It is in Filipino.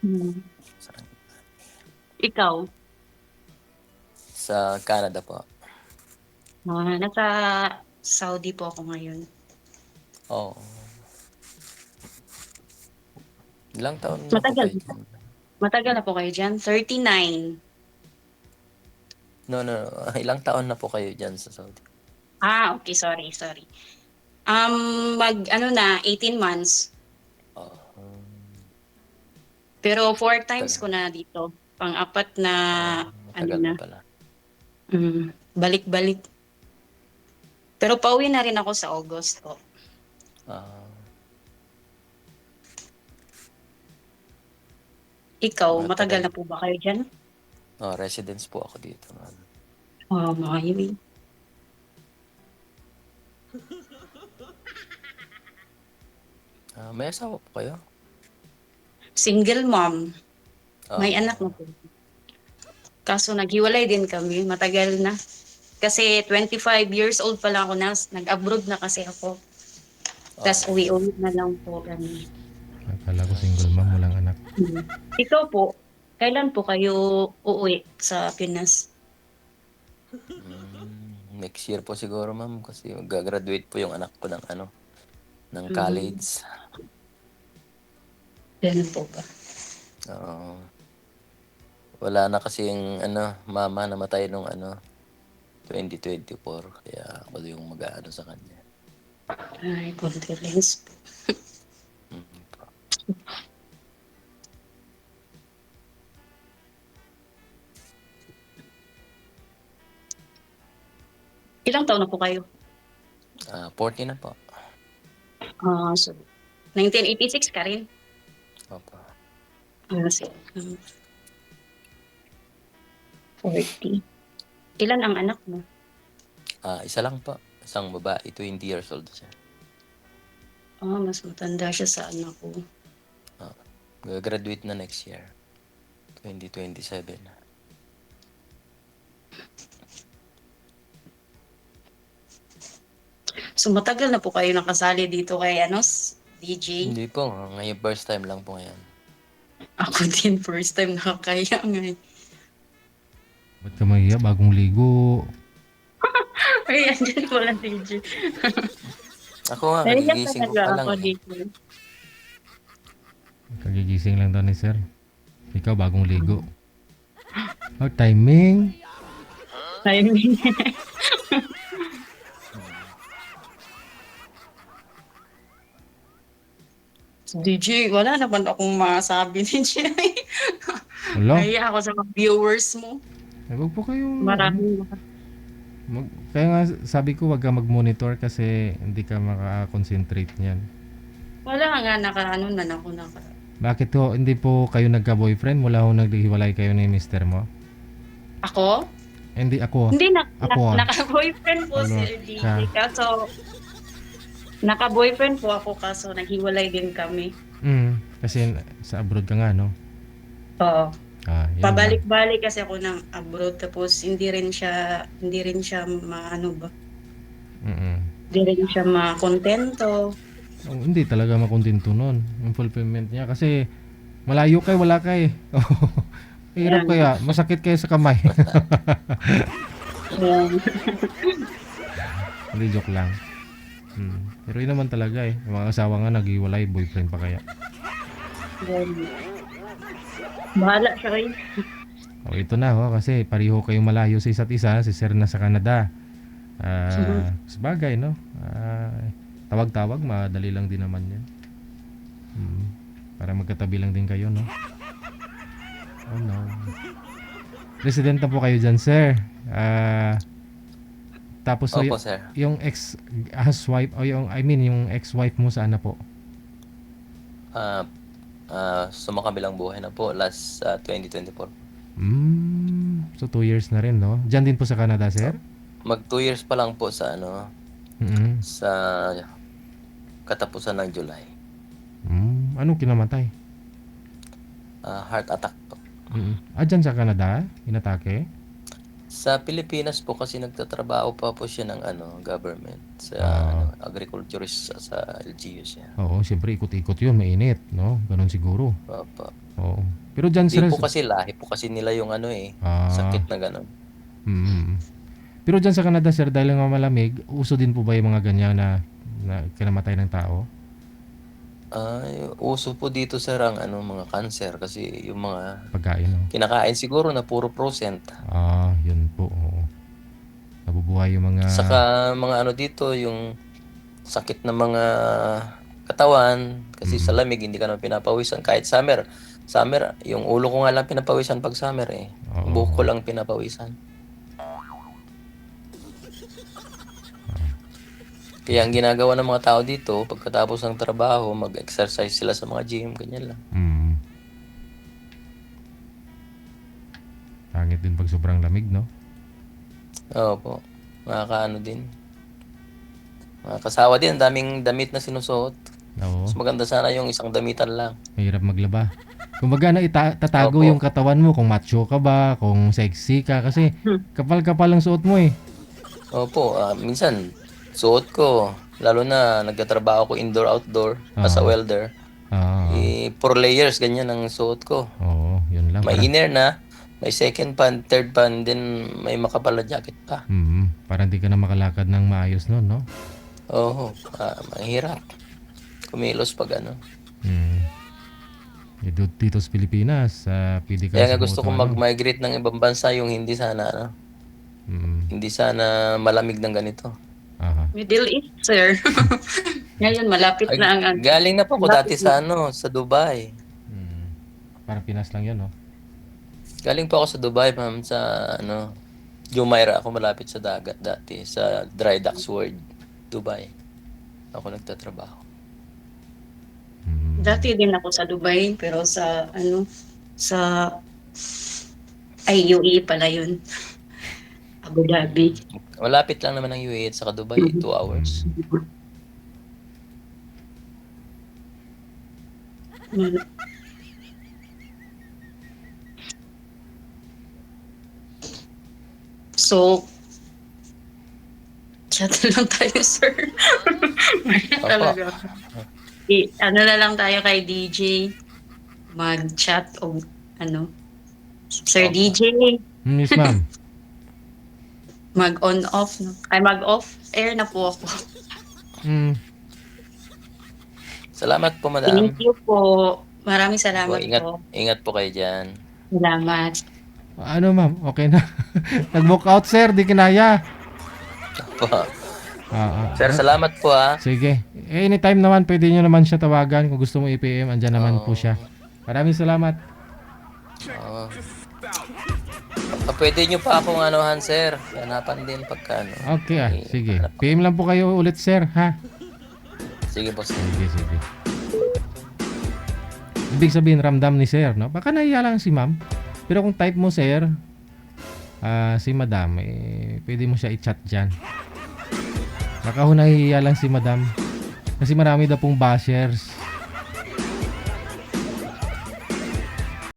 Hmm. Sa, Ikaw? sa Canada po. Nasa Saudi po ako ngayon. Oo. Ilang taon na po Matagal kayo dyan? matagal na po kayo diyan? 39. No, no, no. Ilang taon na po kayo dyan sa Saudi? Okay, sorry, sorry. Mag-ano na, 18 months. Oh, Pero 4 times tagal. ko na dito. Pang-apat na, ano Matagal na, na pala. balik-balik. Pero pauwi na rin ako sa August po. Ah, Ikaw, matagal matagal. na po ba kayo diyan? Residence po ako dito, ma'am. Mga May asawa po kayo? single mom. May anak na Ah, po. Kaso naghiwalay din kami, matagal na. Kasi 25 years old pa lang ako na, nag-abroad na kasi ako. Tapos ah, uwi-uwi na lang po kami. Akala ko single mom, walang anak. Hmm. Ikaw po, kailan po kayo uuwi sa Pinas? next year po siguro, ma'am, kasi gagraduate po yung anak ko ng ng Hmm. college. Ganun po ba? Oo. Wala na kasing mama, namatay nung 2024, kaya ako yung mag-aano sa kanya. Ay, condolence po. Mm. Ilang taon na po kayo? 40 na po. So, 1986 ka rin? Opo. Sige. 40. Ilan ang anak mo? Isa lang po. Isang babae, 20 years old siya. Mas matanda siya sa anak ko. Graduate na next year, 2027. So, matagal na po kayo nakasali dito kay DJ. Hindi po, ngayon first time lang po ngayon. Ako din, first time nakakaya ngayon. Ba't ka mahiya? Bagong ligo. Ay, andyan ko lang, DJ. Ako nga, Naiyak kagigising ko talaga pa lang ako eh. dito. Kagigising lang daw ni sir. Ikaw bagong ligo. Oh, timing. I mean, DJ, wala naman akong masabi ni Jay. Wala. Naiya ako sa mga viewers mo. Huwag po kayong Maraming kaya nga sabi ko wag ka mag-monitor kasi hindi ka maka-concentrate niyan. wala nga naka na ako naka. Bakit ho hindi po kayo nagka-boyfriend mula ho naghiwalay kayo ni mister mo? Ako? Hindi ako. Hindi Ako naka-boyfriend po si Alo, DJ. siya. Kaso naka-boyfriend po ako kaso naghiwalay din kami. Kasi sa abroad ka nga no? Oo. Yun lang. Pabalik-balik kasi ako ng abroad tapos hindi rin siya maano ba? Mm. Hindi rin siya makontento. Oh, hindi talaga makontento nun. Yung fulfillment niya. Kasi malayo kay, wala kay. Hirap Ayan. kaya. Masakit kayo sa kamay. Ayan. Hindi, joke lang. Pero yun naman talaga eh. Yung mga asawa nga naghiwalay, boyfriend pa kaya. Ayan. Bahala siya kayo. Ito na kasi pareho kayong malayo sa isa't isa. Si Sir na sa Canada. Sabagay no. Tawag-tawag, madali lang din naman yan. Para magkatabi lang din kayo no. Oh no. Resident na po kayo dyan, sir. Tapos so, Opo, sir. yung ex-housewife o yung yung ex-wife mo saan na po? Sumakabilang buhay na po, last 2024. So 2 years na rin no. Diyan din po sa Canada, sir? Mag 2 years pa lang po sa Mm. sa katapusan ng July. Anong kinamatay? Heart attack po. Dyan sa Canada, inatake? Sa Pilipinas po kasi nagtatrabaho pa po siya ng government sa agriculturist sa LGU siya. Oo, siyempre ikot-ikot yun, mainit, no? Ganun siguro. Opo. Oo. Pero dyan, Hindi sir, po kasi lahi po kasi nila yung ah, sakit na gano'n. Pero dyan sa Canada, sir, dahil nga malamig, uso din po ba yung mga ganyan na kinamatay ng tao? Uso po dito sir ang mga cancer kasi yung mga Pagkain, no? kinakain siguro na puro procent. Yun po, oo. Nabubuhay yung mga... Saka mga dito yung sakit ng mga katawan kasi sa lamig hindi ka naman pinapawisan kahit summer. Summer, yung ulo ko nga lang pinapawisan pag summer eh. Oo. Yung buhok ko lang pinapawisan. Kaya ang ginagawa ng mga tao dito, pagkatapos ng trabaho, mag-exercise sila sa mga gym, ganyan lang. Pangit din pag sobrang lamig, no? Opo. Makakaano din. Makakasawa din, ang daming damit na sinusuot. Oo. Mas maganda sana yung isang damitan lang. Mahirap maglaba. Kumbaga na tatago Opo. yung katawan mo kung macho ka ba, kung sexy ka kasi kapal-kapal ang suot mo eh. Opo, minsan suot ko, lalo na nagtatrabaho ko indoor-outdoor as a welder. Ah, 4 layers, ganyan ang suot ko. oo, yun lang. May inner na, may second pan, third pan, then may makapal na jacket pa. Parang di ka na makalakad ng maayos nun, no? Oo, mahirap. Kumilos pag Dito sa Pilipinas, pwede ka Kaya nga sa gusto kong mag-migrate ng ibang bansa yung hindi sana, hindi sana malamig ng ganito. Aha. Middle East, sir. Ngayon, malapit na ang... Galing na po ako dati sa sa Dubai. Parang Pinas lang yun, no? Galing po ako sa Dubai, ma'am, sa Jumeirah. Ako malapit sa dagat dati, sa Dry Docks World, Dubai. Ako nagtatrabaho. Dati din ako sa Dubai, pero sa sa UAE pala yun. Abu Dhabi. Malapit lang naman ang UAE at saka Dubai, 2 hours. So, chat lang tayo, sir. Talaga. Ano na lang tayo kay DJ. Mag-chat o Sir Opo. DJ, Yes, ma'am. mag-on off. No? Ay, mag-off air na po ako. Salamat po, madam. Thank you po. Maraming salamat po. Ingat po kayo dyan. Salamat. Ano, ma'am? Okay na. Nag-book out, sir. Di kinaya. Po. Sir, salamat po Sige. Anytime naman, pwede nyo naman siya tawagan. Kung gusto mo i-PM, andyan naman po siya. Maraming salamat. Pwede nyo pa akong sir. Hanapan din pagka Okay, sige. PM lang po kayo ulit, sir, ha? Sige po, sir. Sige. Ibig sabihin, ramdam ni sir, no? Baka nahiya lang si ma'am. Pero kung type mo, sir, si madam, pwede mo siya i-chat dyan. Baka nahihiya lang si madam. Kasi marami daw pong bashers.